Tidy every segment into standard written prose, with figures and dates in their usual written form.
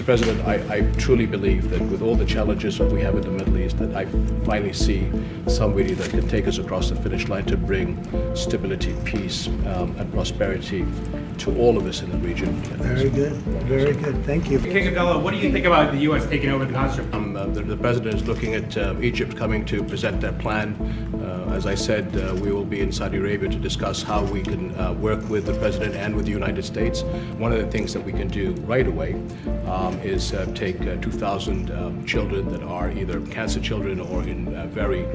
President, I truly believe that with all the challenges that we have in the Middle East, that I finally see somebody that can take us across the finish line to bring stability, peace, and prosperity to all of us in the region. Very good. Very good. Thank you. King Abdullah, what do you think about the U.S. taking over the Gaza Strip? The President is looking at Egypt coming to present their plan. As I said, we will be in Saudi Arabia to discuss how we can work with the President and with the United States. One of the things that we can do right away is take 2,000 children that are either cancer children or in a very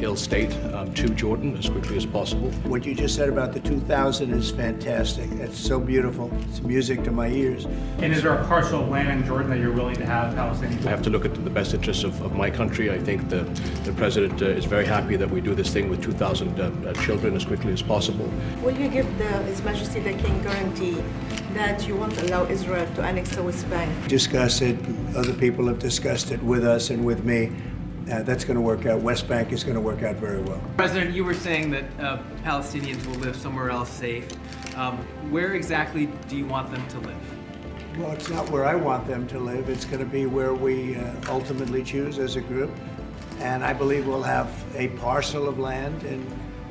ill state to Jordan as quickly as possible. What you just said about the 2,000 is fantastic. It's so beautiful. It's music to my ears. And is there a parcel of land in Jordan that you're willing to have Palestinians? I have to look at the best interests of my country. I think the President is very happy that we do this thing with 2,000 children as quickly as possible. Will you give His Majesty the King guarantee that you won't allow Israel to annex the West Bank? Discuss it. Other people have discussed it with us and with me. That's going to work out. West Bank is going to work out very well. President, you were saying that Palestinians will live somewhere else safe. Where exactly do you want them to live? Well, it's not where I want them to live. It's going to be where we ultimately choose as a group. And I believe we'll have a parcel of land in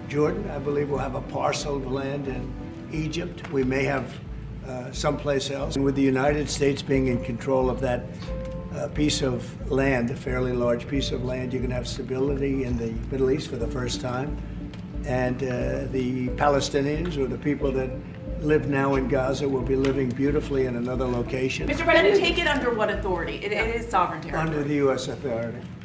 Jordan. I believe we'll have a parcel of land in Egypt. We may have someplace else. And with the United States being in control of that piece of land, a fairly large piece of land, you're going to have stability in the Middle East for the first time. And the Palestinians, or the people that live now in Gaza, will be living beautifully in another location. Mr. President, take it under what authority? It is sovereign territory. Under the U.S. authority.